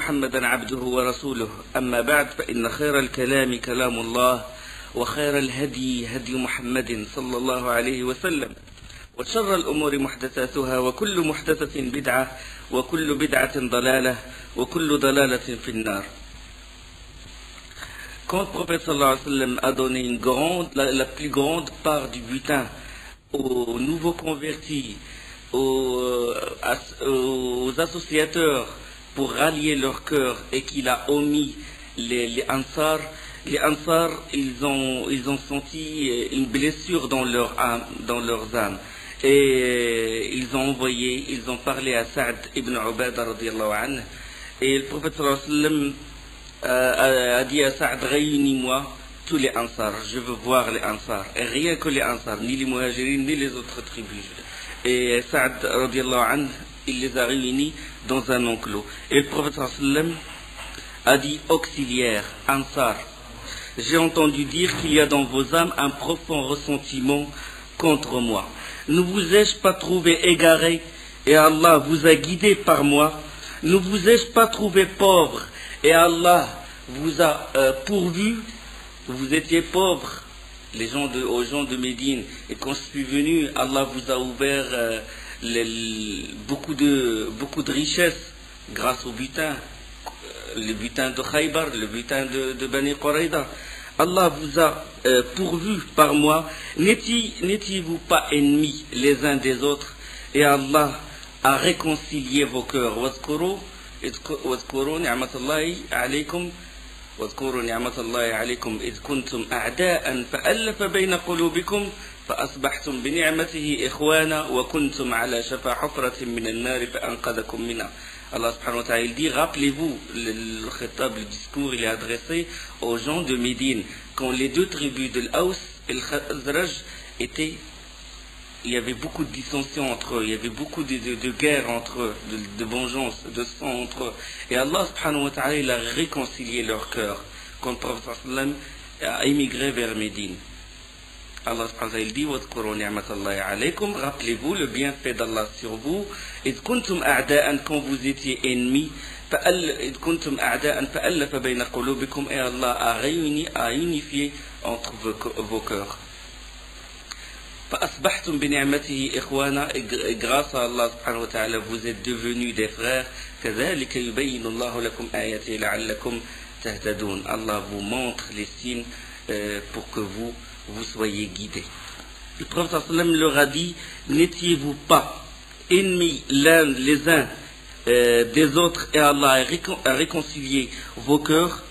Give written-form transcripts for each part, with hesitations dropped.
محمدا عبده ورسوله أما بعد فإن خير الكلام كلام الله وخير الهدي هدي محمد صلى الله عليه وسلم وشر الأمور محدثاتها وكل محدثة بدعة وكل بدعة ضلالة وكل ضلالة في النار. Quand le prophète sallallahu alayhi wa sallam a donné la plus grande part du butin aux nouveaux convertis, aux associateurs pour rallier leur cœur et qu'il a omis les Ansar, ils ont senti une blessure dans leurs âmes. Et ils ont parlé à Sa'd ibn Ubadah radiyallahu anhu. Et le prophète sallallahu alayhi wa sallam a dit à Sa'd, réunis-moi tous les Ansar, je veux voir les Ansar. Et rien que les Ansar, ni les Muhajirines, ni les autres tribus. Et Sa'd radiyallahu anhu, il les a réunis dans un enclos. Et le prophète sallallahu alayhi wa sallam a dit, auxiliaires, Ansar, j'ai entendu dire qu'il y a dans vos âmes un profond ressentiment contre moi. Ne vous ai-je pas trouvé égaré et Allah vous a guidé par moi? Ne vous ai-je pas trouvé pauvre et Allah vous a pourvu? Vous étiez pauvres, aux gens de Médine, et quand je suis venu, Allah vous a ouvert beaucoup de richesses grâce au butin, le butin de Khaybar, le butin de Bani Qurayda. Allah vous a pourvu par moi. N'étiez-vous pas ennemis les uns des autres? Et Allah a réconcilié vos cœurs. واذكروا نعمة الله عليكم إذ كنتم أعداء فألف بين قلوبكم فأصبحتم بنعمته إخوانا وكنتم على شفا حفرة من النار فأنقذكم منها. Allah subhanahu wa ta'ala dit, rappelez-vous, le khitab, le discours, il est adressé aux gens de Médine, quand les deux tribus de l'Aws et le Khazraj étaient, il y avait beaucoup de dissensions entre eux, il y avait beaucoup de guerres entre eux, de vengeance, de sang entre eux. Et Allah subhanahu wa ta'ala, il a réconcilié leur cœur quand le prophète sallam a émigré vers Médine. Allah subhanahu wa ta'ala dit, وَاذْكُرُوا نِعْمَةَ اللَّهِ عَلَيْكُمْ, rappelez-vous le bienfait d'Allah sur vous, إِذْ كُنْتُمْ أَعْدَاءً, quand vous étiez ennemis, إِذْ كُنْتُمْ أَعْدَاءً فَأَلَّفَ بَيْنَ قُلُوبِكُمْ, et Allah a unifié entre vos cœurs. فَأَصْبَحْتُمْ بِنِعْمَتِهِ إِخْوَانًا, et grâce à Allah subhanahu wa ta'ala, vous êtes devenus des frères. كَذَلِكَ يُبَيِّنُ اللَّهُ لَكُمْ آيَاتِهِ لَعَلَّكُمْ تَهْتَدُونَ. Allah vous montre les signes pour que vous soyez guidés. Le prophète sallam leur a dit, n'étiez-vous pas ennemis les uns des autres, et Allah a réconcilié vos cœurs.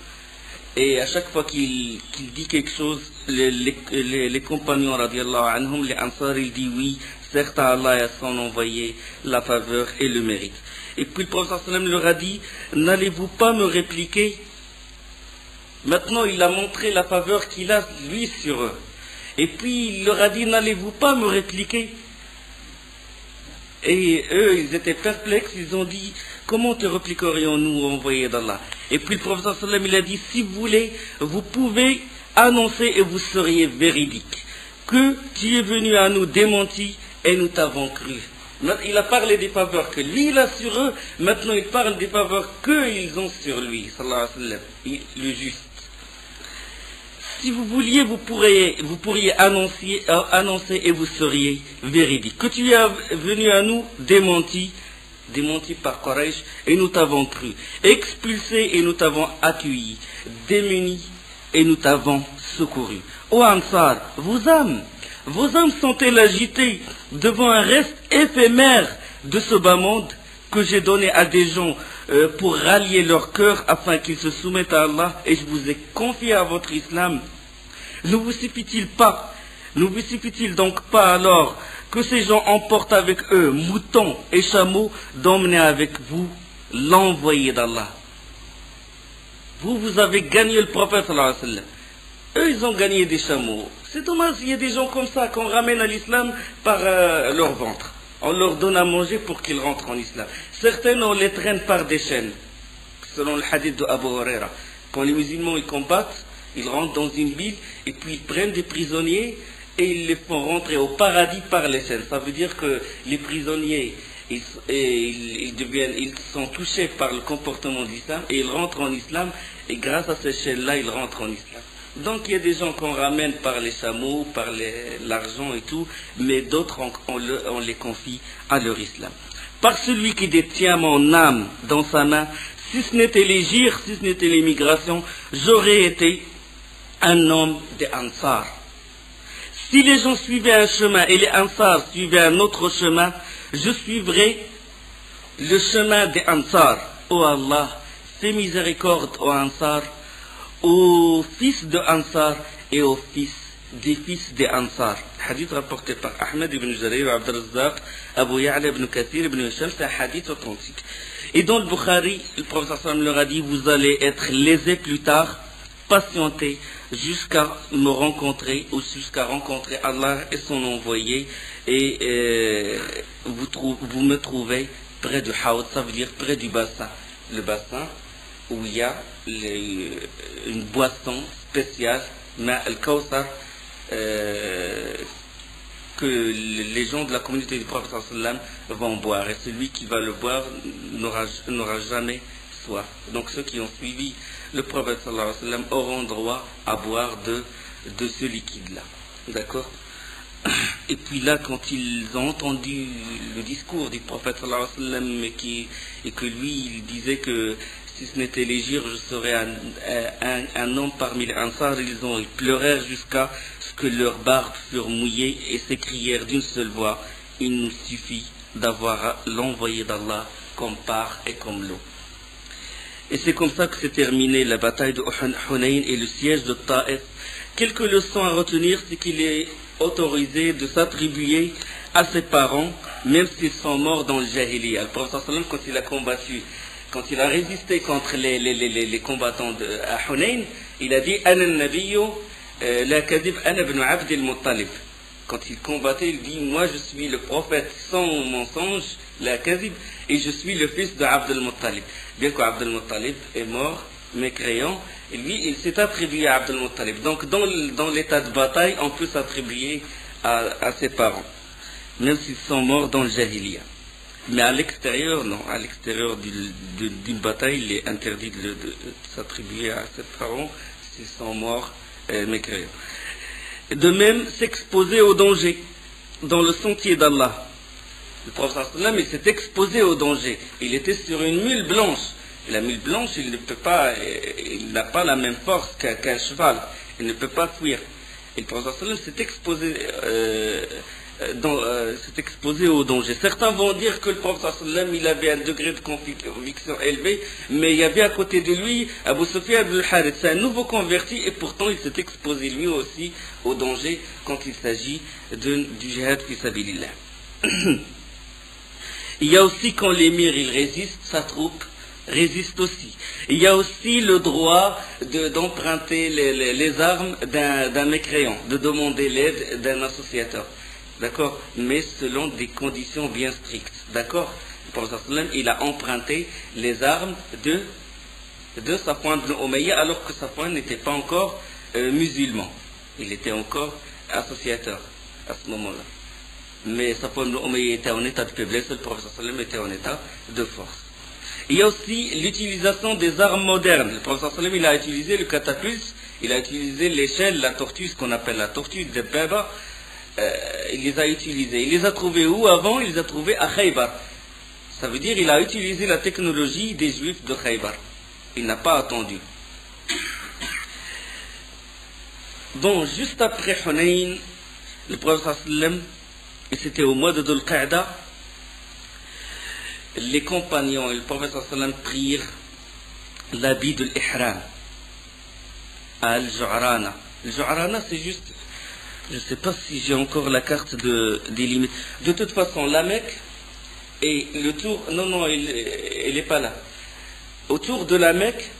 Et à chaque fois qu'il dit quelque chose, les compagnons radiallahu anhum, les Ansar, il dit oui, certes Allah a son envoyé la faveur et le mérite. Et puis le prophète sallam leur a dit, n'allez-vous pas me répliquer? Maintenant, il a montré la faveur qu'il a, lui, sur eux. Et puis, il leur a dit, n'allez-vous pas me répliquer? Et eux, ils étaient perplexes, ils ont dit, comment te répliquerions-nous, envoyé d'Allah? Et puis, le prophète sallam, il a dit, si vous voulez, vous pouvez annoncer et vous seriez véridique, que tu es venu à nous démenti et nous t'avons cru. Il a parlé des faveurs que lui il a sur eux, maintenant il parle des faveurs qu'ils ont sur lui, sallallahu alayhi wa sallam, le juste. Si vous vouliez, vous pourriez annoncer et vous seriez véridique. Que tu es venu à nous démenti par Quraysh et nous t'avons cru, expulsé et nous t'avons accueilli, démunis et nous t'avons secouru. Ô Ansar, vos âmes sont-elles agitées devant un reste éphémère de ce bas monde que j'ai donné à des gens pour rallier leur cœur afin qu'ils se soumettent à Allah, et je vous ai confié à votre islam? Ne vous suffit-il donc pas alors que ces gens emportent avec eux moutons et chameaux d'emmener avec vous l'envoyé d'Allah? Vous avez gagné le prophète sallallahu alayhi wa sallam. Eux, ils ont gagné des chameaux. C'est dommage, il y a des gens comme ça qu'on ramène à l'islam par leur ventre. On leur donne à manger pour qu'ils rentrent en islam. Certains, on les traîne par des chaînes. Selon le hadith de Abu Huraira. Quand les musulmans ils combattent, ils rentrent dans une ville et puis ils prennent des prisonniers et ils les font rentrer au paradis par les chaînes. Ça veut dire que les prisonniers, ils sont touchés par le comportement d'islam et ils rentrent en islam, et grâce à cette chaîne-là, ils rentrent en islam. Donc il y a des gens qu'on ramène par les chameaux, par l'argent et tout, mais d'autres on les confie à leur islam. Par celui qui détient mon âme dans sa main, si ce n'était les gires, si ce n'était l'immigration, j'aurais été un homme des Ansar. Si les gens suivaient un chemin et les Ansar suivaient un autre chemin, je suivrai le chemin des Ansar. Oh Allah, fais miséricorde aux Ansar, aux fils de Ansar et aux fils des Ansar. Hadith rapporté par Ahmed ibn Jarir, Abd al-Razzaq, Abu Ya'la ibn Kathir ibn Hisham, c'est un hadith authentique. Et dans le Bukhari, le prophète sallam leur a dit, vous allez être lésés plus tard, patientez jusqu'à me rencontrer ou jusqu'à rencontrer Allah et son envoyé, et vous me trouvez près du Hawd, ça veut dire près du bassin. Le bassin où il y a une boisson spéciale, Ma al-Kawthar, que les gens de la communauté du prophète sallam vont boire, et celui qui va le boire n'aura jamais soif. Donc ceux qui ont suivi le prophète sallam auront droit à boire de ce liquide-là. D'accord? Et puis là, quand ils ont entendu le discours du prophète sallam et que lui, il disait que si ce n'était les gires, je serais un homme parmi les Ansar, ils pleurèrent jusqu'à ce que leurs barbes furent mouillées et s'écrièrent d'une seule voix, il nous suffit d'avoir l'envoyé d'Allah comme part et comme l'eau. Et c'est comme ça que s'est terminée la bataille de Hunayn et le siège de Taïf. Quelques leçons à retenir, c'est qu'il est autorisé de s'attribuer à ses parents, même s'ils sont morts dans le Jahiliya. Le prophète sallam, quand il a combattu, quand il a résisté contre les combattants à Hunayn, il a dit « Ana al-Nabiyyu la kadib ana ibn Abd al-Muttalib ». Quand il combattait, il dit « Moi je suis le prophète sans mensonge, la kadib, et je suis le fils de Abd al-Muttalib ». Bien qu'Abd al-Muttalib est mort, mécréant, et lui il s'est attribué à Abd al-Muttalib. Donc dans l'état de bataille, on peut s'attribuer à ses parents, même s'ils sont morts dans le Jahiliya. Mais à l'extérieur, non. À l'extérieur d'une bataille, il est interdit de s'attribuer à ses parents s'ils sont morts mécréants. De même, s'exposer au danger dans le sentier d'Allah. Le prophète sallam, il s'est exposé au danger. Il était sur une mule blanche. La mule blanche, il n'a pas la même force qu'un cheval. Il ne peut pas fuir. Et le prophète sallam s'est exposé au danger. Certains vont dire que le prophète sallam, il avait un degré de conviction élevé, mais il y avait à côté de lui Abu Sufyan ibn al-Harith, c'est un nouveau converti, et pourtant il s'est exposé lui aussi au danger quand il s'agit du jihad fi sabilillah. Il y a aussi quand l'émir il résiste, sa troupe résiste aussi. Il y a aussi le droit d'emprunter les armes d'un mécréant, de demander l'aide d'un associateur. D'accord? Mais selon des conditions bien strictes. D'accord? Le prophète sallam, il a emprunté les armes de Safwan ibn Umayya, alors que Safwan n'était pas encore musulman. Il était encore associateur à ce moment-là. Mais Safwan ibn Umayya était en état de faiblesse, le prophète sallam était en état de force. Il y a aussi l'utilisation des armes modernes. Le prophète sallam, il a utilisé le catapulte, il a utilisé l'échelle, la tortue, ce qu'on appelle la tortue de Baba. Il les a utilisés. Il les a trouvés où avant? Il les a trouvés à Khaybar. Ça veut dire qu'il a utilisé la technologie des juifs de Khaybar. Il n'a pas attendu. Bon, juste après Hunayn, le prophète sallam, et c'était au mois de Dhul Qa'da, les compagnons et le prophète sallam prirent l'habit de l'ihram à Al-Ju'rana. Le-Ju'rana, c'est juste, je ne sais pas si j'ai encore la carte des limites. De toute façon, la Mecque et le tour, non, elle n'est pas là. Autour de la Mecque,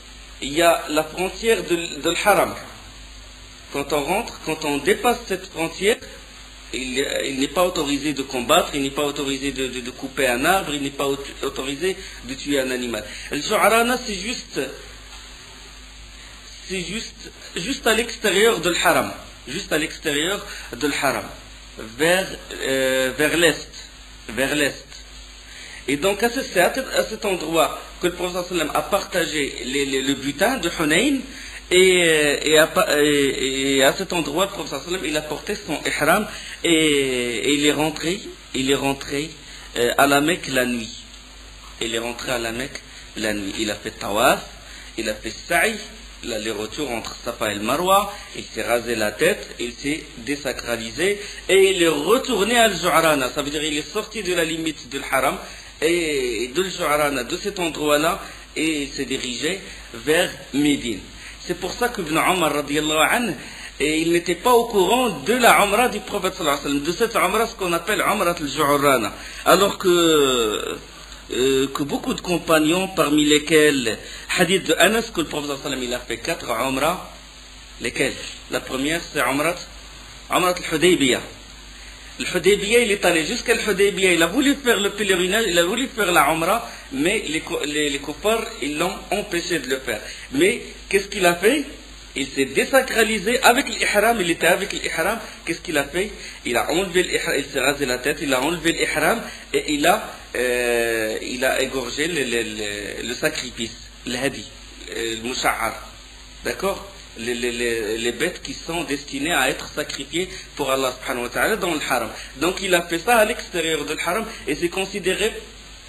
il y a la frontière de l'Haram. Quand on rentre, quand on dépasse cette frontière, il n'est pas autorisé de combattre, il n'est pas autorisé de couper un arbre, il n'est pas autorisé de tuer un animal. Le Ju'rana, c'est juste à l'extérieur de l'Haram. Juste à l'extérieur de l'Haram, vers l'est. Et donc c'est à cet endroit que le prophète sallam a partagé le butin de Hunayn, et à cet endroit le prophète sallam il a porté son ihram, et il est rentré à la Mecque la nuit. Il est rentré à la Mecque la nuit. Il a fait tawaf, il a fait sa'i, l'aller-retour entre Safa et le Marwa, il s'est rasé la tête, il s'est désacralisé, et il est retourné à Al-Ju'rana. Ça veut dire qu'il est sorti de la limite de l'Haram, et de Al-Ju'rana, de cet endroit-là, et il s'est dirigé vers Médine. C'est pour ça que Ibn Omar, radiyallahu anhu, et il n'était pas au courant de la Umrah du prophète sallallahu alayhi wa sallam, de cette Umrah, ce qu'on appelle Umrah al-Ju'rana. Alors que beaucoup de compagnons, parmi lesquels hadith de Anas, que le prophète sallallahu alayhi wa sallam il a fait 4 Umrah. Lesquelles? La première c'est Umrah al-Hudaybiyah. Le Hudaybiyah, il est allé jusqu'à l'Hudaybiyah, il a voulu faire le pèlerinage, il a voulu faire la Umrah, mais les kuffars, ils l'ont empêché de le faire. Mais qu'est-ce qu'il a fait? Il s'est désacralisé avec l'ihram, il était avec l'ihram. Qu'est-ce qu'il a fait? Il a enlevé l'ihram, il s'est rasé la tête, il a enlevé l'ihram, et il a égorgé le sacrifice, le hadi, le musha'ar. D'accord? Les bêtes qui sont destinées à être sacrifiées pour Allah subhanahu wa ta'ala dans le haram. Donc il a fait ça à l'extérieur de l'haram, et c'est considéré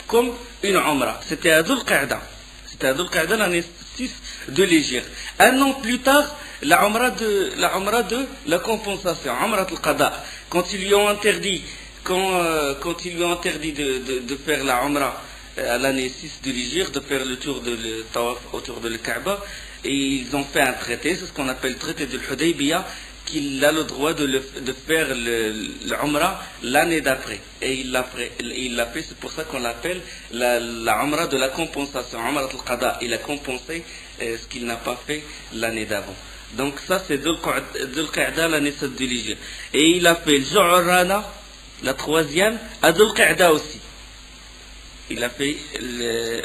comme une umrah. C'était à Dhul Qa'da. C'était à Dhul Qa'da, l'année 6 de l'Hégire. Un an plus tard, la umrah de la compensation, umrah al-Qada. Quand ils lui ont interdit, de faire la umrah à l'année 6 de l'Hégire, de faire le tour de tawaf autour de la Kaaba, et ils ont fait un traité, c'est ce qu'on appelle le traité de l'Hudaybiyah, qu'il a le droit de faire l'Umrah l'année d'après. Et il l'a fait, c'est pour ça qu'on l'appelle la Umrah de la compensation, Umrah al-Qada. Il a compensé ce qu'il n'a pas fait l'année d'avant. Donc ça c'est Dhul Qa'da, l'année 7 de l'Hégire. Et il a fait le Ju'rana, la troisième, à Dhul Qa'da aussi. Il a fait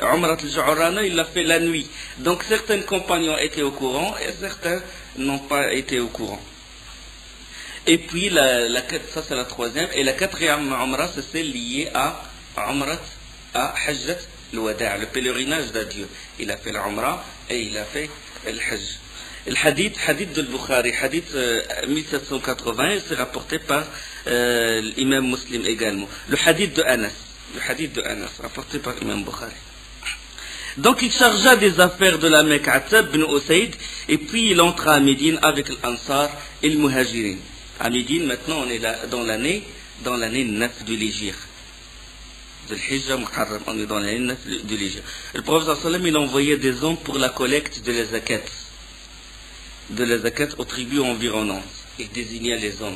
Umrah al-Ju'rana, il l'a fait la nuit. Donc certains compagnons étaient au courant et certains n'ont pas été au courant. Et puis ça c'est la troisième. Et la quatrième Umrah, c'est celle liée à Umrah, à Hajjat al-Wada', le pèlerinage d'adieu. Il a fait l'Umrah et il a fait le Hajj. Le hadith de Bukhari, hadith 1780, c'est rapporté par l'imam Muslim également. Le hadith de Anas, rapporté par l'imam Bukhari. Donc il chargea des affaires de la Mecque à Attab bin Usayd, et puis il entra à Médine avec l'Ansar et le Muhajirin. À Médine, maintenant on est là dans l'année 9 de l'Hégire. De l'Hijra Muharram, on est dans l'année 9 de l'Hégire. Le prophète sallallahu alayhi wa sallam, il envoyait des hommes pour la collecte de la zakat. De la zakat aux tribus environnantes. Il désignait des hommes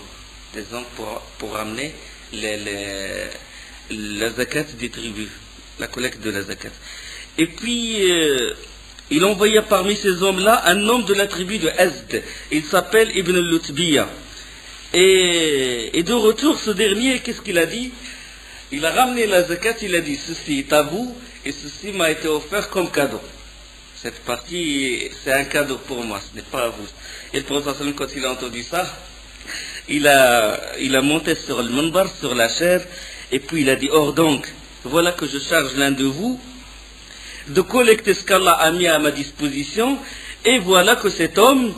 pour amener la zakat des tribus, la collecte de la zakat. Et puis, il envoya parmi ces hommes-là un homme de la tribu de Azd. Il s'appelle Ibn al-Lutbiya. Et de retour, ce dernier, qu'est-ce qu'il a dit? Il a ramené la zakat, il a dit, ceci est à vous, et ceci m'a été offert comme cadeau. Cette partie, c'est un cadeau pour moi, ce n'est pas à vous. Et le prophète, quand il a entendu ça, il a monté sur le minbar, sur la chair, et puis il a dit, or donc, voilà que je charge l'un de vous de collecter ce qu'Allah a mis à ma disposition, et voilà que cet homme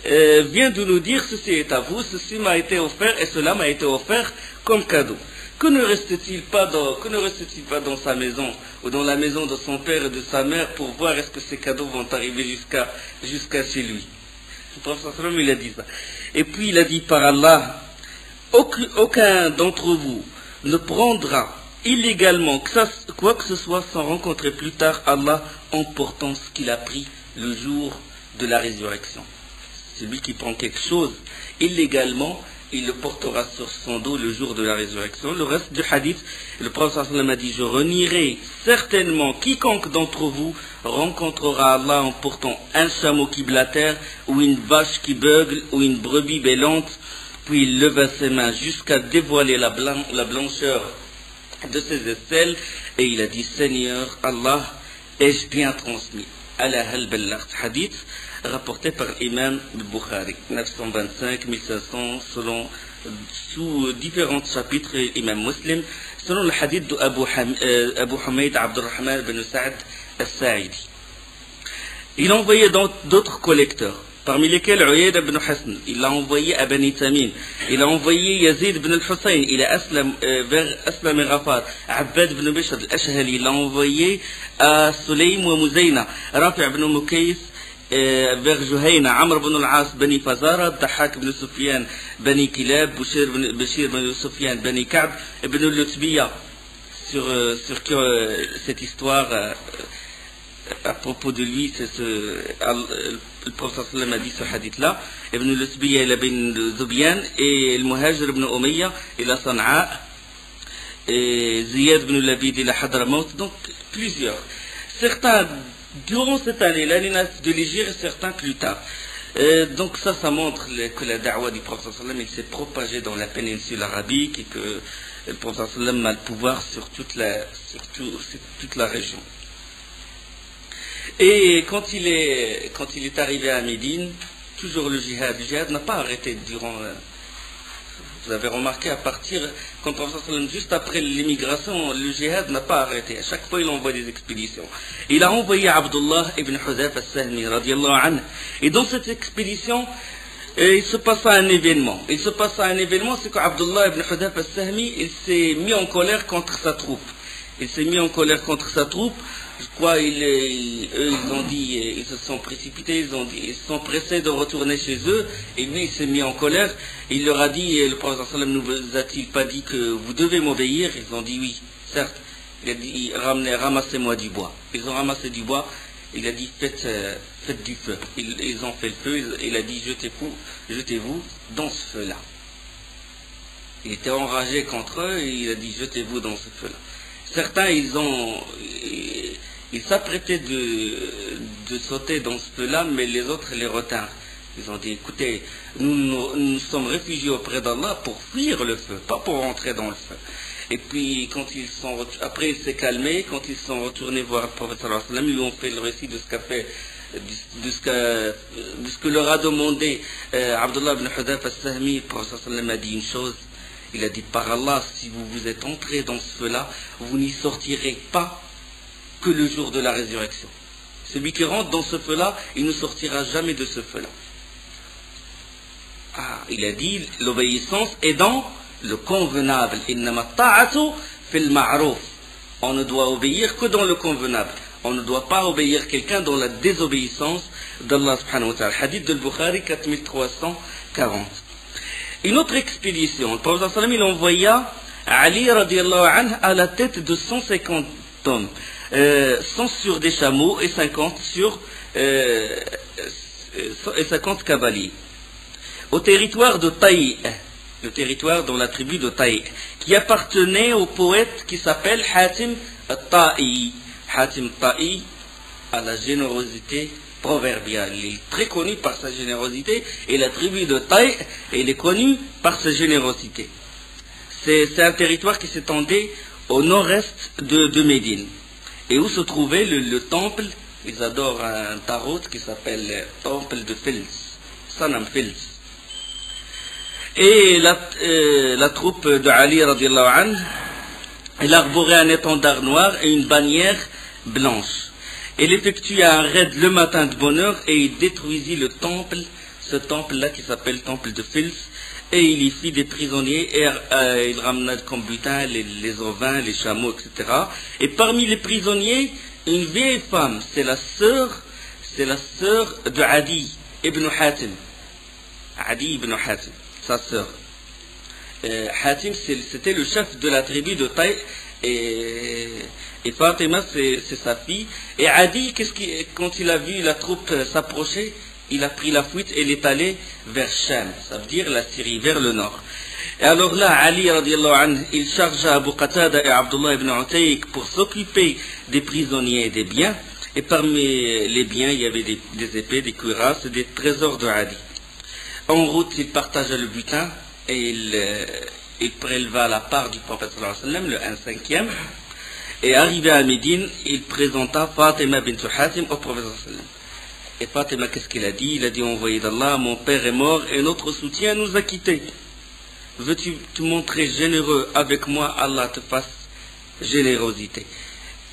vient de nous dire, ceci est à vous, ceci m'a été offert, et cela m'a été offert comme cadeau. Que ne reste-t-il pas dans sa maison, ou dans la maison de son père et de sa mère, pour voir est-ce que ces cadeaux vont arriver jusqu'à chez lui? Le prophète sallam, il a dit ça. Et puis il a dit, par Allah, aucun d'entre vous ne prendra illégalement quoi que ce soit sans rencontrer plus tard Allah en portant ce qu'il a pris le jour de la résurrection. Celui qui prend quelque chose illégalement, il le portera sur son dos le jour de la résurrection. Le reste du hadith, le prophète sallam a dit, je renierai certainement quiconque d'entre vous rencontrera Allah en portant un chameau qui blatère, ou une vache qui beugle, ou une brebis bêlante. Puis il leva ses mains jusqu'à dévoiler la blancheur de ses aisselles, et il a dit, Seigneur Allah, ai-je bien transmis? ala hal ballaght, hadith rapporté par l'imam Bukhari, 925, 1500, sous différents chapitres, imam Muslim, selon le hadith d'Abu Humayd Abdurrahman bin Sa'd al-Sa'idi. Il a envoyé d'autres collecteurs, parmi lesquels Uyayda ibn Hasn, il l'a envoyé à Bani Tamim, il a envoyé Yazid ibn al-Hussein, il a vers Aslam et Ghafar, Abbad ibn Bishr al-Ashhali, il l'a envoyé à Sulaym wa Muzayna, Rafi' ibn Mukays, vers Juhayna, Amr ibn al-As, Bani Fazara, Dahak ibn Sufyan, Bani Kilab, Bashir ibn Sufyan, Bani Ka'b, ibn al-Lutbiya, sur cette histoire, à propos de lui, le prophète sallam a dit ce hadith-là. Ibn al-Lutbiya, il a bin Zubiyan, et le Muhajir ibn Umayya, il a Sana'a, et Ziyad ibn Labid, il a Hadramaut, donc plusieurs. Certains, durant cette année-là, de l'Égypte, et certains plus tard. Donc ça montre que la da'wa du prophète sallam, il s'est propagé dans la péninsule arabique, et que le prophète sallam a le pouvoir sur toute la région. Et quand il est arrivé à Médine, toujours le djihad n'a pas arrêté durant. Vous avez remarqué, à partir, quand le prophète sallam, juste après l'immigration, le djihad n'a pas arrêté. À chaque fois, il envoie des expéditions. Il a envoyé Abdullah ibn Hudhayfa al-Sahmi, radiallahu anhu. Et dans cette expédition, il se passa un événement. C'est qu'Abdullah ibn Hudhayfa al-Sahmi, il s'est mis en colère contre sa troupe. Je crois ils ont dit, ils se sont précipités, ils se sont pressés de retourner chez eux, et lui il s'est mis en colère. Il leur a dit, le prophète sallam ne vous a-t-il pas dit que vous devez m'obéir? Ils ont dit oui, certes. Il a dit, ramassez-moi du bois. Ils ont ramassé du bois, il a dit faites du feu. Ils ont fait le feu, il a dit jetez-vous dans ce feu-là. Il était enragé contre eux, et il a dit jetez-vous dans ce feu-là. Certains, ils s'apprêtaient de sauter dans ce feu-là, mais les autres les retinrent. Ils ont dit, écoutez, nous sommes réfugiés auprès d'Allah pour fuir le feu, pas pour rentrer dans le feu. Et puis, après il s'est calmé, quand ils sont retournés voir le prophète sallallahu alayhi wa sallam, ils lui ont fait le récit de ce que leur a demandé Abdullah ibn Hudhayfa al-Sahmi. Le prophète sallallahu alayhi wa sallam a dit une chose. Il a dit, par Allah, si vous êtes entrés dans ce feu-là, vous n'y sortirez pas que le jour de la résurrection. Celui qui rentre dans ce feu-là, il ne sortira jamais de ce feu-là. Il a dit, l'obéissance est dans le convenable. On ne doit obéir que dans le convenable. On ne doit pas obéir quelqu'un dans la désobéissance d'Allah subhanahu wa ta'ala. Hadith de Bukhari 4340. Une autre expédition, le prophète sallam, il envoya Ali radiallahu anhu à la tête de 150 hommes, 100 sur des chameaux et 50 cavaliers, au territoire de Taï, le territoire dans la tribu de Taï, qui appartenait au poète qui s'appelle Hatim al-Ta'i. Hatim al-Ta'i a la générosité proverbial. Il est très connu par sa générosité, et la tribu de Taï, elle est connue par sa générosité. C'est un territoire qui s'étendait au nord-est de Médine, et où se trouvait le temple. Ils adorent un tarot qui s'appelle le temple de Fils, Sanam Fils. Et la troupe de Ali radiallahu anhu, elle arborait un étendard noir et une bannière blanche. Il effectua un raid le matin de bonne heure, et il détruisit le temple, ce temple-là qui s'appelle temple de Fils, et il y fit des prisonniers, et il ramena comme butin les ovins, les chameaux, etc. Et parmi les prisonniers, une vieille femme, c'est la sœur de Adi ibn Hatim. Adi ibn Hatim, sa sœur. Hatim, c'était le chef de la tribu de Taï, et Fatima, c'est sa fille. Et Adi, quand il a vu la troupe s'approcher, il a pris la fuite et il est allé vers Sham, ça veut dire la Syrie, vers le nord. Et alors là, Ali radiallahu anhu, il chargea Abu Qatada et Abdullah ibn Utayk pour s'occuper des prisonniers et des biens. Et parmi les biens, il y avait des épées, des cuirasses, des trésors de Adi. En route, il partagea le butin et il préleva la part du prophète sallallahu alayhi wa sallam, le 1/5. Et arrivé à Médine, il présenta Fatima bint Hatim au prophète. Et Fatima, qu'est-ce qu'il a dit? Il a dit, envoyé d'Allah, mon père est mort et notre soutien nous a quittés. Veux-tu te montrer généreux avec moi? Allah te fasse générosité.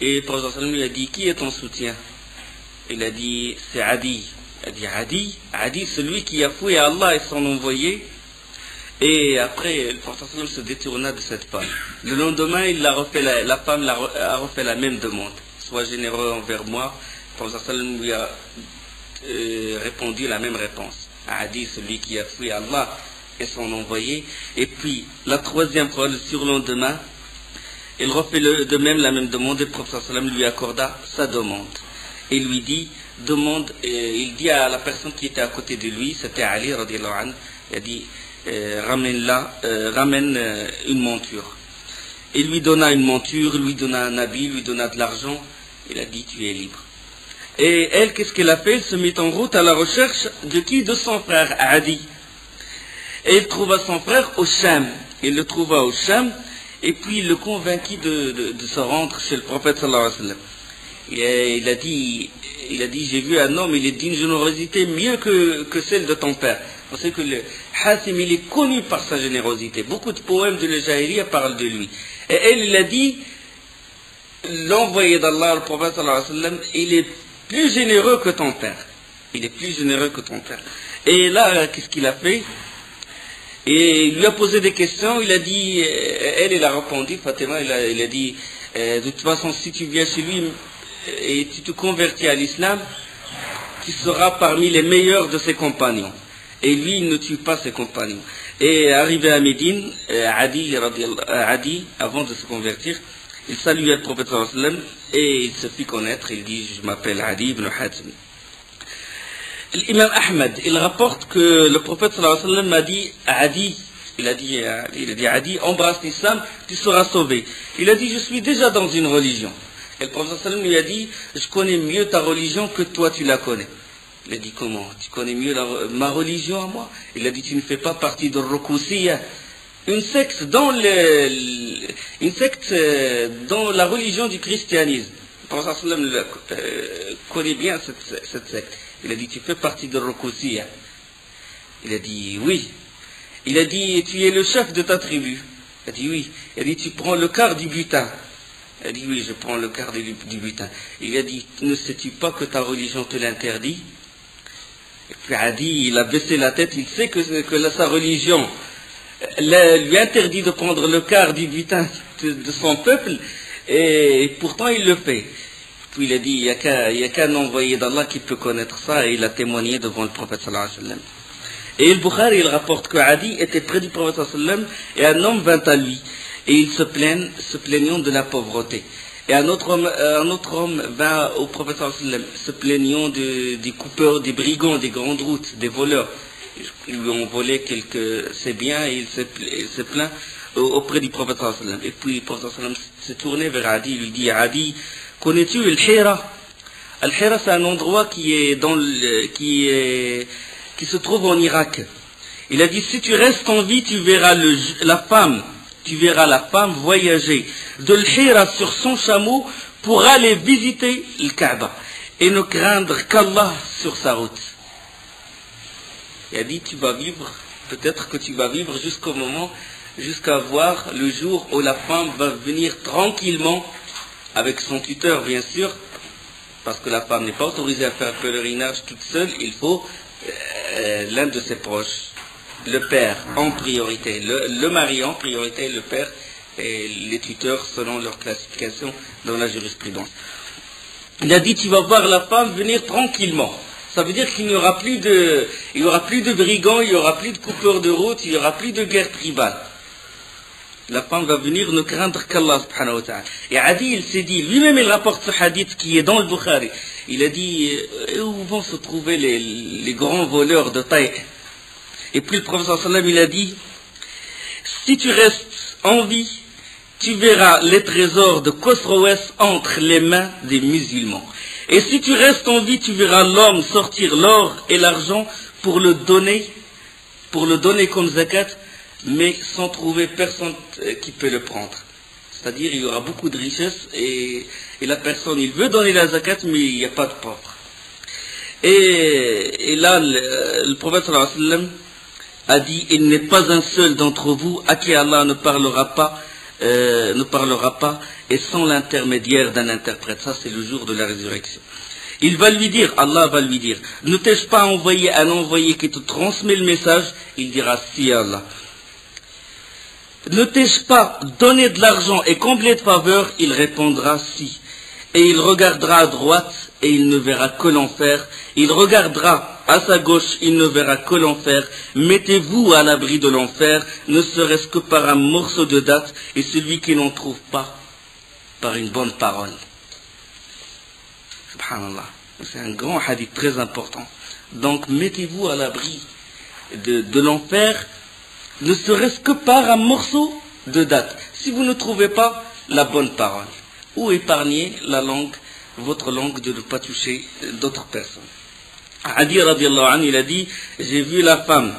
Et le prophète lui a dit, qui est ton soutien? Il a dit, c'est Adi. Il a dit, Adi, celui qui a fouillé Allah et son envoyé. Et après, le prophète se détourna de cette femme. Le lendemain, la femme a refait la même demande. Sois généreux envers moi. Le prophète lui a répondu la même réponse. Adi, celui qui a fouillé Allah et son envoyé. Et puis, la troisième fois, le surlendemain, il refait de même la même demande et le prophète lui accorda sa demande. Et lui dit, il dit à la personne qui était à côté de lui, c'était Ali, radiallahu anhu, il a dit, ramène une monture. Il lui donna une monture, lui donna un habit, lui donna de l'argent. Il a dit, tu es libre. Et elle, qu'est-ce qu'elle a fait? Elle se mit en route à la recherche de qui? De son frère, Adi. Et il trouva son frère au Sham. Il le trouva au Sham, et puis il le convainquit de se rendre chez le prophète sallallahu alayhi wa sallam. Et il a dit, j'ai vu un homme, il est d'une générosité mieux que celle de ton père. Vous savez que le Hasim, il est connu par sa générosité. Beaucoup de poèmes de la Jahiliya parlent de lui. Et elle, il a dit, l'envoyé d'Allah, le prophète sallallahu alayhi wa sallam, il est plus généreux que ton père. Il est plus généreux que ton père. Et là, qu'est-ce qu'il a fait? Et il lui a posé des questions, il a dit, elle a répondu, Fatima, il a dit, de toute façon, si tu viens chez lui et tu te convertis à l'islam, tu seras parmi les meilleurs de ses compagnons. Et lui, il ne tue pas ses compagnons. Et arrivé à Médine, Adi, avant de se convertir, il salua le prophète sallallahu alayhi wa sallam et il se fit connaître, il dit, je m'appelle Adi ibn Hatim. L'imam Ahmed, il rapporte que le prophète sallallahu alayhi wa sallam a dit à Adi, il a dit Adi, embrasse l'islam, tu seras sauvé. Il a dit, je suis déjà dans une religion. Et le prophète sallallahu alayhi wa sallam lui a dit, je connais mieux ta religion que toi tu la connais. Il a dit, comment? Tu connais mieux ma religion à moi? Il a dit, tu ne fais pas partie de Rukusiya, une secte dans la religion du christianisme. Le prophète sallallahu alayhi wa sallam connaît bien cette secte. Il a dit, tu fais partie de Rukusiya. Il a dit, oui. Il a dit, tu es le chef de ta tribu. Il a dit, oui. Il a dit, tu prends le quart du butin. Il a dit, oui, je prends le quart du butin. Il a dit, ne sais-tu pas que ta religion te l'interdit? Et puis Adi, il a baissé la tête, il sait que sa religion lui interdit de prendre le quart du butin de son peuple, et pourtant il le fait. Puis il a dit, il n'y a qu'un envoyé d'Allah qui peut connaître ça, et il a témoigné devant le prophète sallallahu alayhi wa sallam. Et le Bukhari, il rapporte que Adi était près du prophète sallallahu alayhi wa sallam, et un homme vint à lui, et il se plaignant de la pauvreté. Et un autre homme vint au prophète sallallahu alayhi wa sallam, se plaignant des coupeurs, des brigands, des grandes routes, des voleurs. Ils lui ont volé ses biens, et il se plaint auprès du prophète sallallahu alayhi wa sallam. Et puis le prophète sallallahu alayhi wa sallam s'est tourné vers Adi, il lui dit, Adi, connais-tu Al-Hira? Al-Hira, c'est un endroit qui se trouve en Irak. Il a dit, si tu restes en vie, tu verras la femme voyager de l'Hira sur son chameau pour aller visiter le Kaaba et ne craindre qu'Allah sur sa route. Il a dit, tu vas vivre, peut-être que tu vas vivre jusqu'à voir le jour où la femme va venir tranquillement avec son tuteur, bien sûr, parce que la femme n'est pas autorisée à faire pèlerinage toute seule, il faut l'un de ses proches, le père en priorité, le mari en priorité, le père et les tuteurs selon leur classification dans la jurisprudence. Il a dit, tu vas voir la femme venir tranquillement. Ça veut dire qu'il n'y aura plus de brigands, il n'y aura plus de coupeurs de route, il n'y aura plus de guerre tribale. La femme va venir ne craindre qu'Allah subhanahu wa ta'ala. Et Adi, il s'est dit, lui-même il rapporte ce hadith qui est dans le Bukhari. Il a dit, où vont se trouver les grands voleurs de taille? Et puis le prophète sallam, il a dit, si tu restes en vie, tu verras les trésors de Khosroès entre les mains des musulmans. Et si tu restes en vie, tu verras l'homme sortir l'or et l'argent pour le donner comme zakat, mais sans trouver personne qui peut le prendre. C'est-à-dire il y aura beaucoup de richesses et la personne, il veut donner la zakat, mais il n'y a pas de pauvres. Et là, le prophète sallallahu alayhi wa sallam a dit, il n'est pas un seul d'entre vous à qui Allah ne parlera pas, et sans l'intermédiaire d'un interprète. Ça, c'est le jour de la résurrection. Il va lui dire, Allah va lui dire, ne t'ai-je pas envoyé un envoyé qui te transmet le message? Il dira, si Allah. Ne t'ai-je pas donné de l'argent et comblé de faveurs? Il répondra, si. Et il regardera à droite et il ne verra que l'enfer. Il regardera à sa gauche, il ne verra que l'enfer. Mettez-vous à l'abri de l'enfer, ne serait-ce que par un morceau de date, et celui qui n'en trouve pas, par une bonne parole. Subhanallah. C'est un grand hadith très important. Donc mettez-vous à l'abri de l'enfer, ne serait-ce que par un morceau de date. Si vous ne trouvez pas la bonne parole, ou épargnez la langue, votre langue, de ne pas toucher d'autres personnes. Ali radiallahu anhu, il a dit, j'ai vu la femme,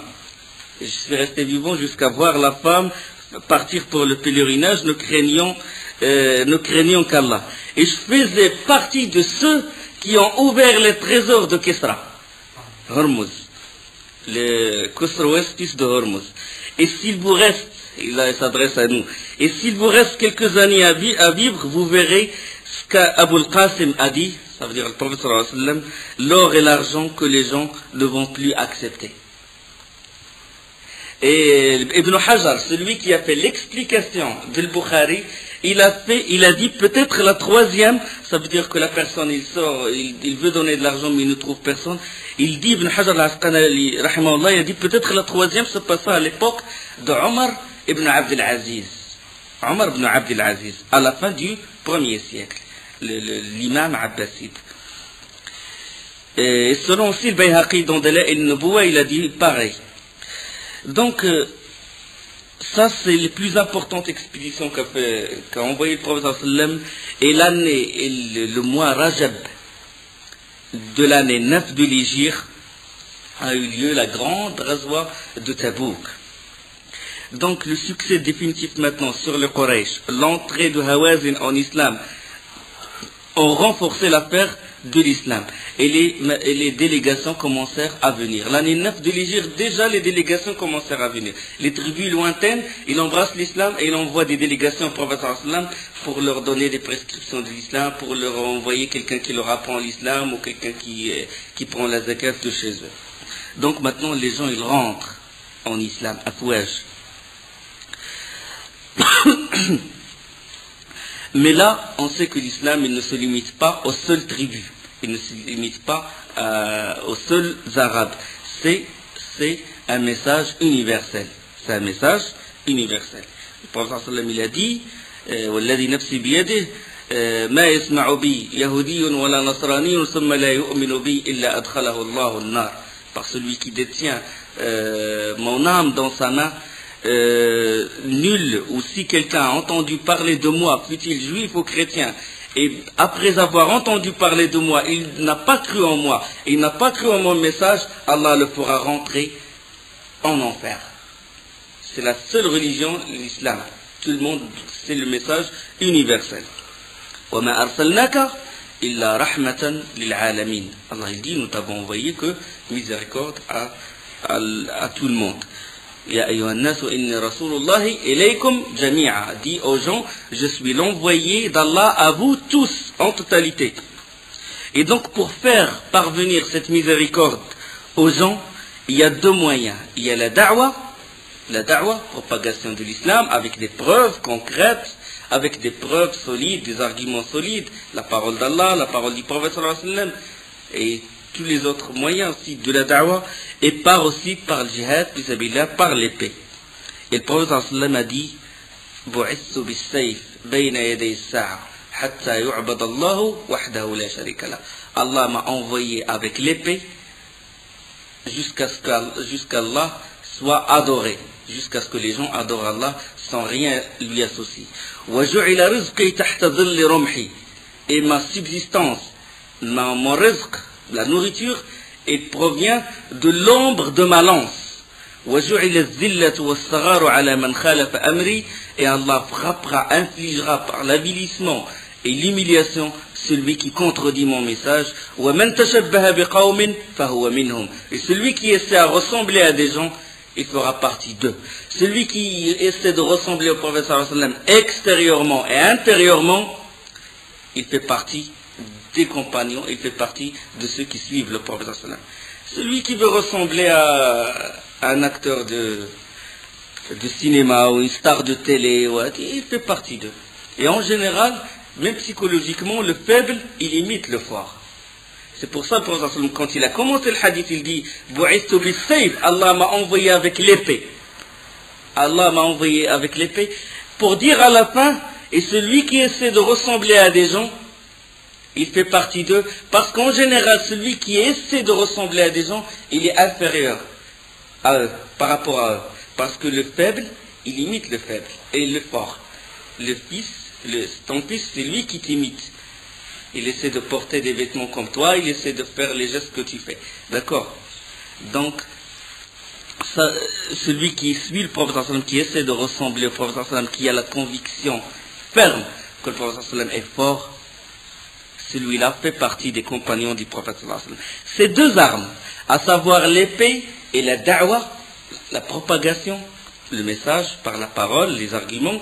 je suis resté vivant jusqu'à voir la femme partir pour le pèlerinage, ne craignant qu'Allah. Et je faisais partie de ceux qui ont ouvert les trésors de Kisra, Hormuz, le Khosrow-Estis de Hormuz. Et s'il vous reste, il s'adresse à nous, et s'il vous reste quelques années à vivre, vous verrez ce qu'Abu al-Qasim a dit, ça veut dire le prophète sallallahu alayhi wa sallam, l'or et l'argent que les gens ne vont plus accepter. Et Ibn Hajar, celui qui a fait l'explication de Bukhari, il a dit peut-être la troisième, ça veut dire que la personne, il sort, il veut donner de l'argent mais il ne trouve personne. Il dit, Ibn Hajar al-Asqalani, rahimahullah, il a dit peut-être la troisième se passa à l'époque de Omar ibn Abdel Aziz. Omar ibn Abdel Aziz, à la fin du 1er siècle, l'imam abbasside. Et selon aussi le Bayhaqi dans Dalaïl al-Nubuwa, il a dit pareil. Donc, ça c'est les plus importantes expéditions qu'a envoyé le prophète sallam. Et l'année, le mois Rajab de l'année 9 de l'Hégire a eu lieu la grande razwa de Tabouk. Donc le succès définitif maintenant sur le Quraysh, l'entrée de Hawazin en islam, ont renforcé l'affaire de l'islam. Et les délégations commencèrent à venir. L'année 9 de l'Hégire, déjà les délégations commencèrent à venir. Les tribus lointaines, ils embrassent l'islam et ils envoient des délégations au prophète sallam pour leur donner des prescriptions de l'islam, pour leur envoyer quelqu'un qui leur apprend l'islam ou quelqu'un qui prend la zakat de chez eux. Donc maintenant les gens ils rentrent en islam, afouaj. Mais là, on sait que l'islam il ne se limite pas aux seules tribus, il ne se limite pas aux seuls arabes. C'est un message universel. C'est un message universel. Le prophète sallam il a dit, والذي نفسي بيده ما يسمع بي يهودي ولا نصراني ثم لا يؤمن بي إلا أدخله الله النار. Par celui qui détient mon âme dans sa main, nul, ou si quelqu'un a entendu parler de moi, fût-il juif ou chrétien, et après avoir entendu parler de moi, il n'a pas cru en moi, il n'a pas cru en mon message, Allah le fera rentrer en enfer. C'est la seule religion, l'islam. Tout le monde, c'est le message universel. وَمَا أَرْسَلْنَاكَ إِلَّا رَحْمَةً لِلْعَالَمِينَ. Allah il dit, nous t'avons envoyé que miséricorde à tout le monde. Ya ayyuhan nas inni rasulullahi ilaykum jami'a. Dit aux gens, je suis l'envoyé d'Allah à vous tous, en totalité. Et donc pour faire parvenir cette miséricorde aux gens, il y a deux moyens. Il y a la da'wa, propagation de l'islam, avec des preuves concrètes, avec des preuves solides, des arguments solides, la parole d'Allah, la parole du prophète sallallahu alayhi wa sallam, et tous les autres moyens aussi de la da'wa, et aussi par le jihad, par l'épée. Et le prophète sallallahu alayhi wa sallam a dit, bu'ithu bis-sayf bayna yaday as-sa'a hatta yu'bad Allahu wahdahu la sharika lah. Allah m'a envoyé avec l'épée jusqu'à ce qu'Allah soit adoré, jusqu'à ce que les gens adorent Allah sans rien lui associer. Wa ju'ila rizqi tahta dhilli rumhi. Et ma subsistance, mon rizq, la nourriture, elle provient de l'ombre de ma lance. وَجُعِلَ الذِّلَّةُ وَالصَّغَارُ عَلَى مَنْ خَالَفَ أَمْرِي. Et Allah frappera, infligera par l'avilissement et l'humiliation celui qui contredit mon message. وَمَنْ تَشَبَّهَ بِقَوْمٍ فَهُوَ مِنْهُمْ. Et celui qui essaie à ressembler à des gens, il fera partie d'eux. Celui qui essaie de ressembler au prophète sallallahu alayhi wa sallam extérieurement et intérieurement, il fait partie des compagnons, il fait partie de ceux qui suivent le prophète sallallahu alayhi wa sallam. Celui qui veut ressembler à un acteur de cinéma ou une star de télé, il fait partie d'eux. Et en général, même psychologiquement, le faible, il imite le fort. C'est pour ça, quand il a commencé le hadith, il dit Bu'istu bis-sayf, Allah m'a envoyé avec l'épée. Allah m'a envoyé avec l'épée pour dire à la fin, et celui qui essaie de ressembler à des gens, il fait partie d'eux, parce qu'en général, celui qui essaie de ressembler à des gens, il est inférieur à eux, par rapport à eux. Parce que le faible, il imite le faible, et le fort. Ton fils, c'est lui qui t'imite. Il essaie de porter des vêtements comme toi, il essaie de faire les gestes que tu fais. D'accord? Donc, celui qui suit le prophète, qui essaie de ressembler au prophète, qui a la conviction ferme que le prophète est fort, celui-là fait partie des compagnons du prophète. Ces deux armes, à savoir l'épée et la da'wa, la propagation, le message par la parole, les arguments,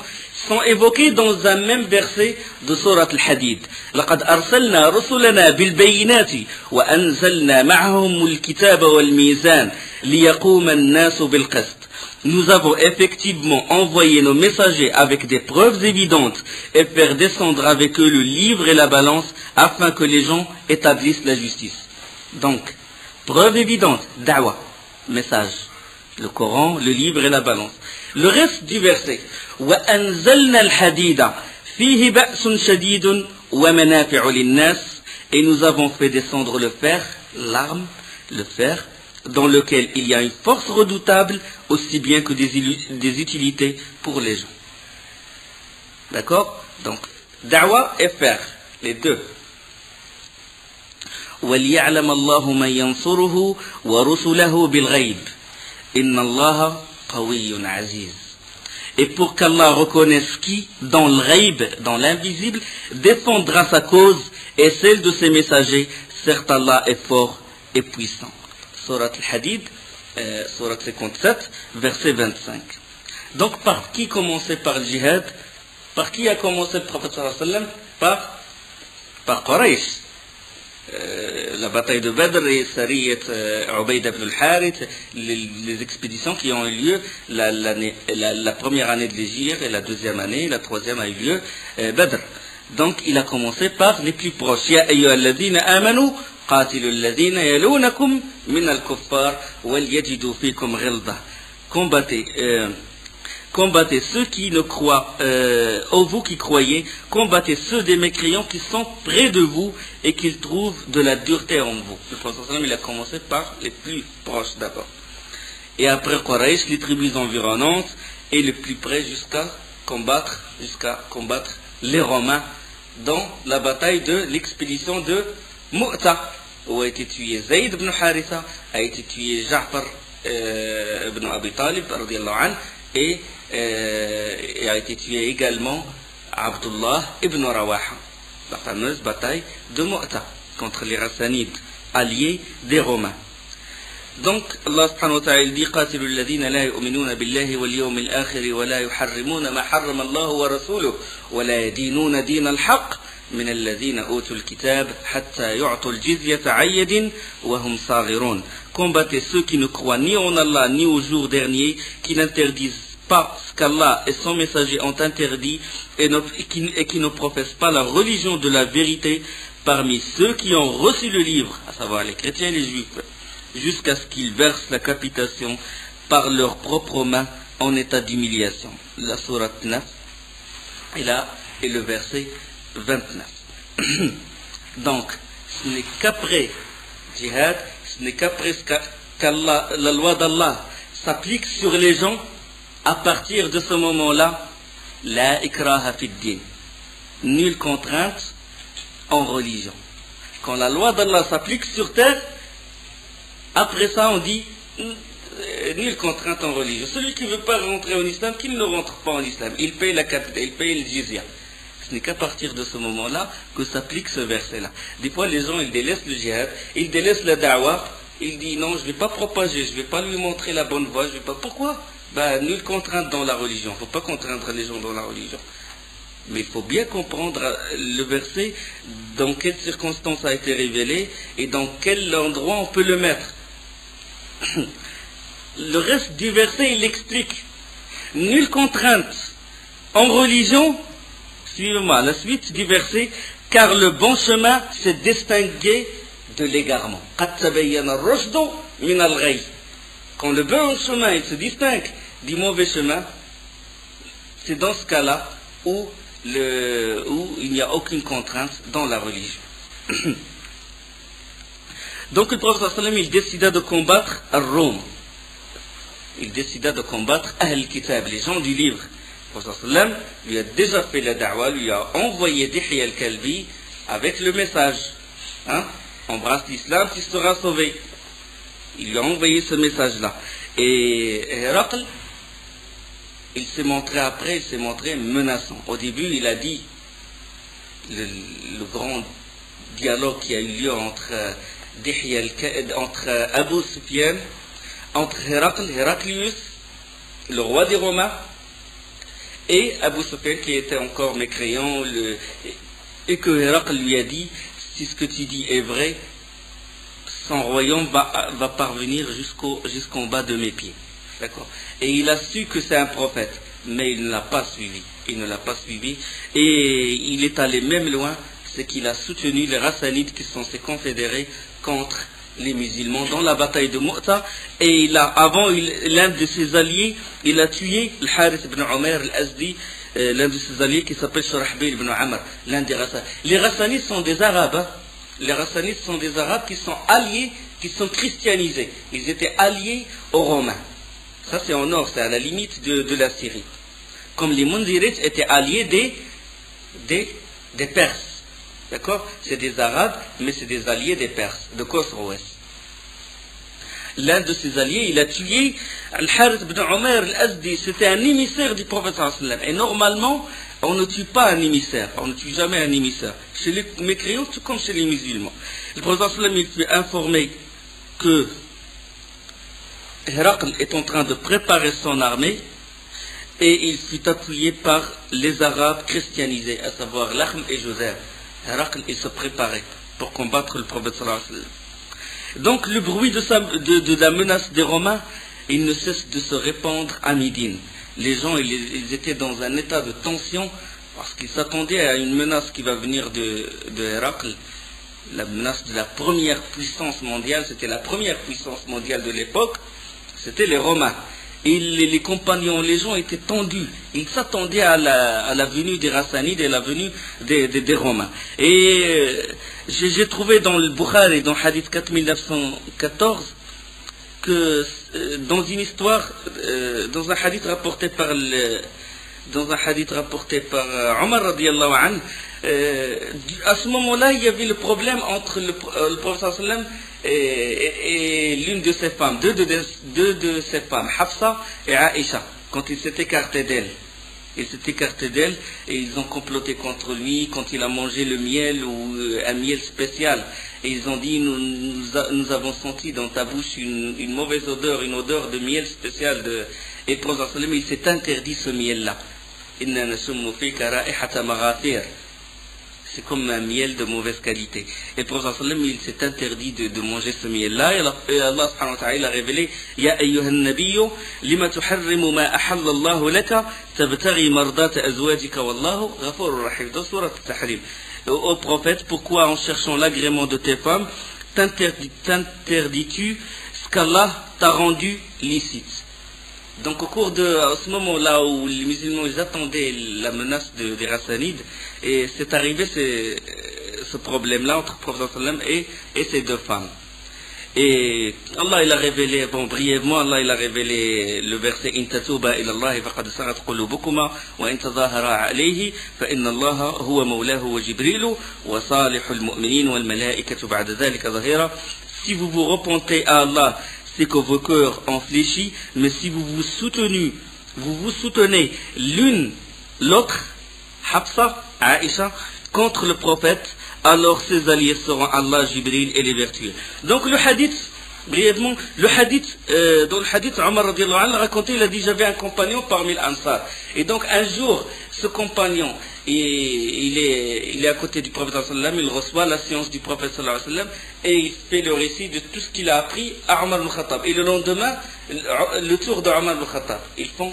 sont évoqués dans un même verset de Sourate Al-Hadid. لَقَدْ أَرْسَلْنَا رُسُلَنَا بِالْبَيِّنَاتِ وَأَنزَلْنَا مَعَهُمُ الْكِتَابَ وَالْمِيزَانَ لِيَقُومَ النَّاسُ بِالْقِسْطِ. Nous avons effectivement envoyé nos messagers avec des preuves évidentes et faire descendre avec eux le livre et la balance afin que les gens établissent la justice. Donc, preuve évidente, da'wa, message. Le Coran, le livre et la balance. Le reste du verset. وَأَنزَلْنَا الْحَدِيدَ فِيهِ بَأْسٌ شَدِيدٌ وَمَنَافِعُ لِلنَّاسِ. Et nous avons fait descendre le fer, l'arme, le fer, dans lequel il y a une force redoutable, aussi bien que des utilités pour les gens. D'accord? Donc, da'wa et fer, les deux. وَلِيَعْلَمَ اللَّهُ مَنْ يَنْصُرُهُ وَرُسُلَهُ بِالْغَيْبِ إِنَّ اللَّهَ قَوِيٌّ عَزِيزٌ. Et pour qu'Allah reconnaisse qui, dans le ghaib, dans l'invisible, défendra sa cause et celle de ses messagers, certes Allah est fort et puissant. Surat Al-Hadid, Surat 57, verset 25. Donc par qui commencer par le djihad? Par qui a commencé le prophète sallallahu alayhi wa sallam? Par Quraysh. La bataille de Badr et Sariyat Ubayd ibn al-Harith, les expéditions qui ont eu lieu la première année de l'Hégire et la deuxième année, la troisième a eu lieu Badr. Donc il a commencé par les plus proches. Ya ayyuhalladhina amanu qatilu alladhina yalunakum min al-kuffar wal yajidu fikum ghilza. Combattez ceux qui ne croient, vous qui croyez, combattez ceux des mécréants qui sont près de vous et qu'ils trouvent de la dureté en vous. Le prophète il a commencé par les plus proches d'abord. Et après Quraysh, les tribus environnantes, et le plus près jusqu'à combattre les Romains dans la bataille de l'expédition de Mu'ta, où a été tué Zayd ibn Haritha, a été tué Ja'far ibn Abi Talib, radiyallahu anhu, et a été tué également Abdullah ibn Rawaha, la fameuse bataille de Mu'ta contre les Rassanides, alliés des Romains. Donc Allah subhanahu wa ta'ala dit قاتلوا الذين لا يؤمنون بالله واليوم الآخر ولا يحرمون ما حرم الله ورسوله ولا يدينون دين الحق من الذين أوتوا الكتاب حتى يعطوا الجزية عن يد وهم صاغرون. Combattez ceux qui ne croient ni en Allah ni au jour dernier, qui n'interdisent pas ce qu'Allah et son messager ont interdit et qui ne professent pas la religion de la vérité parmi ceux qui ont reçu le livre, à savoir les chrétiens et les juifs, jusqu'à ce qu'ils versent la capitation par leurs propres mains en état d'humiliation. La sourate 9 et là est le verset 29. Donc, ce n'est qu'après djihad, ce n'est qu'après qu'Allah, la loi d'Allah s'applique sur les gens. À partir de ce moment-là, la ikraha fid din, nulle contrainte en religion. Quand la loi d'Allah s'applique sur terre, après ça on dit nulle contrainte en religion. Celui qui ne veut pas rentrer en islam, qu'il ne rentre pas en islam. Il paye la capitale, il paye le jizya. Ce n'est qu'à partir de ce moment-là que s'applique ce verset-là. Des fois, les gens, ils délaissent le djihad, ils délaissent la da'wah, ils disent non, je ne vais pas propager, je ne vais pas lui montrer la bonne voie, je vais pas. Pourquoi? Nulle contrainte dans la religion. Il ne faut pas contraindre les gens dans la religion. Mais il faut bien comprendre le verset, dans quelles circonstances a été révélé et dans quel endroit on peut le mettre. Le reste du verset, il explique. Nulle contrainte en religion, suivez-moi la suite du verset, car le bon chemin s'est distingué de l'égarement. Quand le bon chemin il se distingue du mauvais chemin, c'est dans ce cas-là où il n'y a aucune contrainte dans la religion. Donc le prophète sallam il décida de combattre Rome. Il décida de combattre Ahl Kitab, les gens du livre. Le prophète sallam lui a déjà fait la da'wah, lui a envoyé Dihya al-Kalbi avec le message. Embrasse l'islam, tu seras sauvé. Il lui a envoyé ce message-là. Et Héracl, il s'est montré menaçant. Au début, il a dit le grand dialogue qui a eu lieu entre Abu Sufyan, entre Héraclius, le roi des Romains, et Abu Sufyan qui était encore mécréant, et que Héracl lui a dit, si ce que tu dis est vrai, son royaume va parvenir jusqu'en bas de mes pieds. D'accord. Et il a su que c'est un prophète, mais il ne l'a pas suivi. Et il est allé même loin, c'est qu'il a soutenu les Hassanides qui sont ses confédérés contre les musulmans dans la bataille de Mu'ta. Et l'un de ses alliés, il a tué le Harith ibn Umar al-Azdi, l'un de ses alliés qui s'appelle Shurahbil ibn Amr, l'un des Hassanides. Les Hassanides sont des Arabes. Les Hassanides sont des Arabes qui sont alliés, qui sont christianisés. Ils étaient alliés aux Romains. Ça c'est au nord, c'est à la limite de la Syrie. Comme les Munzirites étaient alliés des Perses. D'accord? C'est des Arabes, mais c'est des alliés des Perses, de Khosroès. L'un de ses alliés, il a tué Al-Harith ibn Umar al-Azdi. C'était un émissaire du prophète sallallahu alayhi wa sallam. Et normalement, on ne tue pas un émissaire. On ne tue jamais un émissaire. Chez les mécréants, tout comme chez les musulmans. Le prophète sallallahu alayhi wa sallam, il fut informé que Héracl est en train de préparer son armée et il fut appuyé par les Arabes christianisés, à savoir Lahm et Joseph. Héracl, il se préparait pour combattre le prophète sallallahu alayhi wa sallam. Donc le bruit de la menace des Romains, il ne cesse de se répandre à Médine. Les gens, ils étaient dans un état de tension parce qu'ils s'attendaient à une menace qui va venir de Héracl. La menace de la première puissance mondiale, c'était la première puissance mondiale de l'époque, c'était les Romains. Et les compagnons, les gens étaient tendus. Ils s'attendaient à la venue des Hassanides et la venue des Romains. Et j'ai trouvé dans le Bukhari, dans Hadith 4914, que dans une histoire, dans un hadith rapporté par Omar radiyallahu anhu, à ce moment-là, il y avait le problème entre le prophète sallam et l'une de ses femmes, deux de ses femmes, Hafsa et Aïcha, quand il s'est écarté d'elle. Il s'est écarté d'elle et ils ont comploté contre lui quand il a mangé le miel ou un miel spécial. Et ils ont dit, nous avons senti dans ta bouche une mauvaise odeur, une odeur de miel spécial. Et le prophète sallam, il s'est interdit ce miel-là. Inna nasummu fika ra'ihata maghafir. C'est comme un miel de mauvaise qualité. Et le prophète sallam, il s'est interdit de manger ce miel-là. Et Allah subhanahu wa ta'ala a révélé, Ya ayyuhan nabiyyu, lima tuharrimu ma ahalla Allahu laka, tabtaghi mardata azwajika wallahu ghafurur rahim. Dans surat al-Tahrim. Ô prophète, pourquoi en cherchant l'agrément de tes femmes, t'interdis-tu ce qu'Allah t'a rendu licite? Donc au cours à ce moment-là où les musulmans ils attendaient la menace des Hassanides, et c'est arrivé ce problème-là entre le prophète sallam et ces deux femmes. Et Allah il a révélé, brièvement, Allah il a révélé le verset In tatuba ila Allah faqad sagat qulubukuma wa in tadhahara alayhi fa inna Allah huwa mawlahu wa Jibrilu wa salihul mu'minin wal malaikatu ba'da dhalika zahira. Si vous vous repentez à Allah, c'est que vos cœurs ont fléchi, mais si vous vous soutenez l'une l'autre, Hafsa, Aïcha, contre le prophète, alors ses alliés seront Allah, Jibril et les vertueux. Donc le hadith, brièvement, dans le hadith, Omar radiallahu anhu racontait, il a dit, j'avais un compagnon parmi l'Ansar. Et donc un jour, ce compagnon, il est à côté du prophète sallallahu alayhi wa sallam, il reçoit la science du prophète sallallahu alayhi wa sallam, et il fait le récit de tout ce qu'il a appris à Omar ibn Khattab. Et le lendemain, le tour de Omar ibn Khattab. Ils font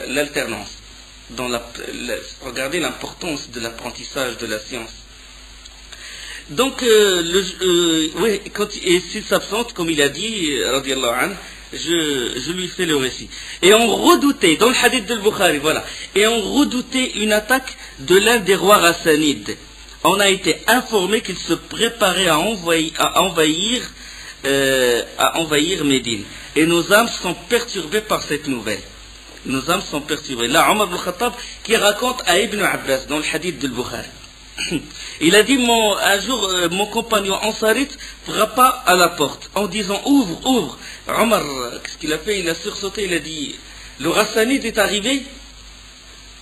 l'alternance. Regardez l'importance de l'apprentissage de la science. Donc, et s'il s'absente, comme il a dit, radiallahu anhu, je lui fais le récit. Et on redoutait, dans le hadith de Bukhari, voilà, et on redoutait une attaque de l'un des rois Hassanides. On a été informé qu'il se préparait à envahir Médine. Et nos âmes sont perturbées par cette nouvelle. Nos âmes sont perturbées. Là, Omar ibn Khattab qui raconte à Ibn Abbas dans le hadith de Bukhari. Il a dit, un jour, mon compagnon Ansarite frappa à la porte en disant, ouvre, ouvre. Omar, qu'est-ce qu'il a fait? Il a sursauté, il a dit, le Hassanide est arrivé.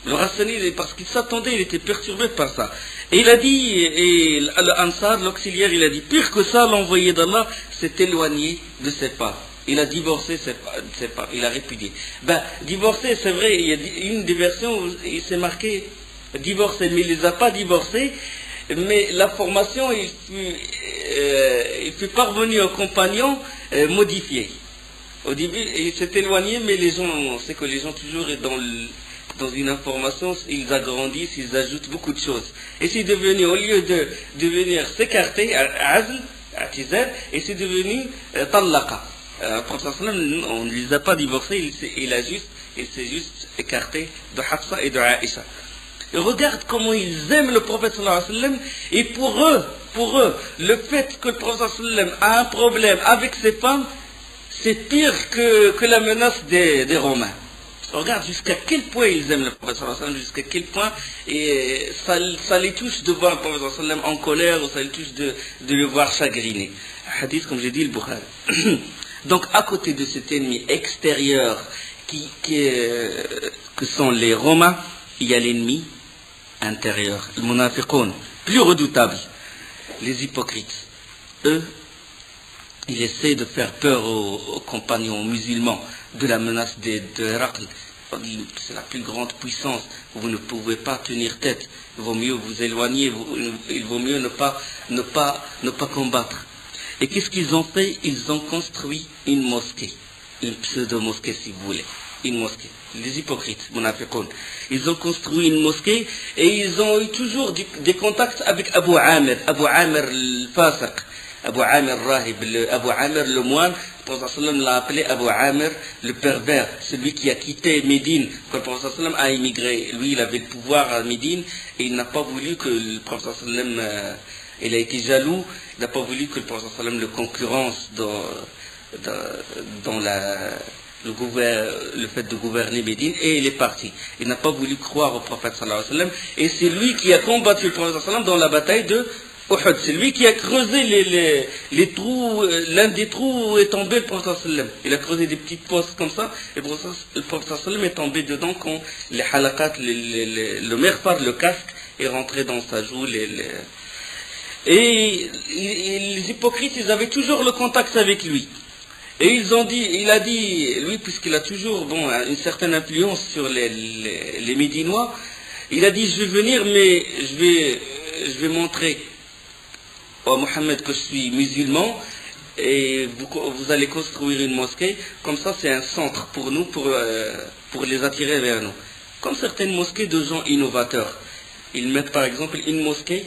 Le Hassanide, parce qu'il s'attendait, il était perturbé par ça. Et il a dit, et l'Ansar, l'auxiliaire, il a dit, pire que ça, l'envoyé d'Allah s'est éloigné de ses pas. Il a divorcé ses pas, il a répudié. Divorcé, c'est vrai, il y a une des versions où il s'est marqué divorcé, mais il ne les a pas divorcés, mais la formation, il fut parvenu au compagnon modifié. Au début, il s'est éloigné, mais les gens, on sait que les gens toujours dans une information, ils agrandissent, ils ajoutent beaucoup de choses. Et c'est devenu, au lieu de venir s'écarter, azl, atizar, et c'est devenu tallaqa. Le prophète on ne les a pas divorcés, il s'est juste écarté de Hafsa et de Aïcha. Et regarde comment ils aiment le prophète sallallahu alayhi wa sallam, et pour eux, le fait que le prophète sallallahu alayhi wa sallam a un problème avec ses femmes, c'est pire que la menace des Romains. Regarde jusqu'à quel point ils aiment le prophète sallallahu alayhi wa sallam, jusqu'à quel point et ça les touche de voir le prophète sallallahu alayhi wa sallam en colère, ou ça les touche de le voir chagriné. Hadith, comme j'ai dit, le Bukhari. Donc à côté de cet ennemi extérieur que sont les Romains, il y a l'ennemi intérieur, le munafiqoun, plus redoutable, les hypocrites. Eux, ils essaient de faire peur aux compagnons musulmans de la menace de Héracl. C'est la plus grande puissance, vous ne pouvez pas tenir tête, il vaut mieux vous éloigner, il vaut mieux ne pas combattre. Et qu'est-ce qu'ils ont fait? Ils ont construit une mosquée, une pseudo-mosquée si vous voulez. Une mosquée. Les hypocrites, munafiqoun. Ils ont construit une mosquée et ils ont eu toujours des contacts avec Abu Amir al-Fasiq, Abu Amir Rahib, Abu Amir le moine. Le prophète l'a appelé Abu Amir le pervers, celui qui a quitté Médine quand le prophète a immigré. Lui, il avait le pouvoir à Médine et il n'a pas voulu que le prophète il a été jaloux, il n'a pas voulu que le prophète le concurrence dans le fait de gouverner Médine, et il est parti. Il n'a pas voulu croire au prophète sallallahu alayhi wa sallam, et c'est lui qui a combattu le prophète sallallahu alayhi wa sallam dans la bataille de Uhud. C'est lui qui a creusé les trous, l'un des trous est tombé, le prophète sallallahu alayhi wa sallam. Il a creusé des petites fosses comme ça, et le prophète sallallahu alayhi wa sallam est tombé dedans quand les halaqat, le merfar, le casque, est rentré dans sa joue. Et les hypocrites, ils avaient toujours le contact avec lui. Et il a dit, lui, puisqu'il a toujours une certaine influence sur les Médinois, il a dit, je vais venir, mais je vais montrer à Mohammed que je suis musulman, et vous allez construire une mosquée, comme ça c'est un centre pour nous, pour les attirer vers nous. Comme certaines mosquées de gens innovateurs. Ils mettent par exemple une mosquée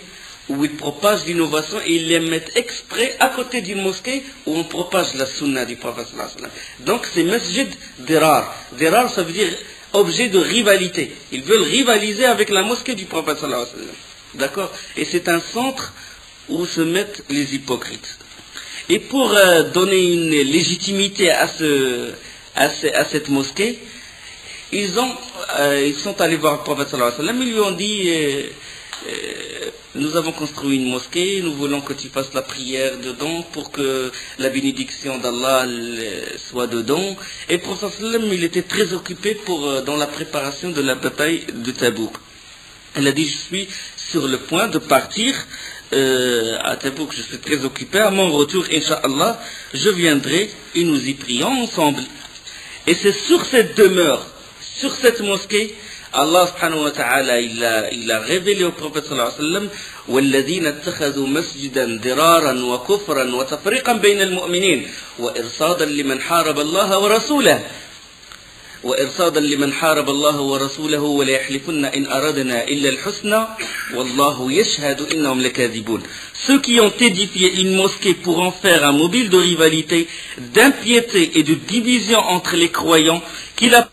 où ils propagent l'innovation et ils les mettent exprès à côté d'une mosquée où on propage la sunna du prophète sallallahu alayhi wa sallam. Donc c'est masjid dirar. Dirar, ça veut dire objet de rivalité. Ils veulent rivaliser avec la mosquée du prophète sallallahu alayhi wa sallam. D'accord? Et c'est un centre où se mettent les hypocrites. Et pour donner une légitimité à cette mosquée, ils sont allés voir le prophète sallallahu alayhi wa sallam, ils lui ont dit nous avons construit une mosquée, nous voulons que tu fasses la prière dedans pour que la bénédiction d'Allah soit dedans. Et le prophète il était très occupé dans la préparation de la bataille de Tabouk. Il a dit, je suis sur le point de partir à Tabouk, je suis très occupé. À mon retour, Inch'Allah, je viendrai et nous y prions ensemble. Et c'est sur cette demeure, sur cette mosquée, Allah subhanahu wa ta'ala, il a révélé au prophète sallallahu alayhi wa sallam وَالَّذِينَ اتَّخَذُوا مَسْجِدًا ضِرَارًا وَكُفْرًا وَتَفْرِيقًا بَيْنَ الْمُؤْمِنِينَ وَإِرْصَادًا لِمَنْ حَارَبَ اللَّهَ ورسوله ولا يحلفن إن أردنا إلا الحسنى والله يشهد إنهم لكاذبون. Ceux qui ont édifié une mosquée pour en faire un mobile de rivalité, d'impiété et de division entre les croyants, qu'il a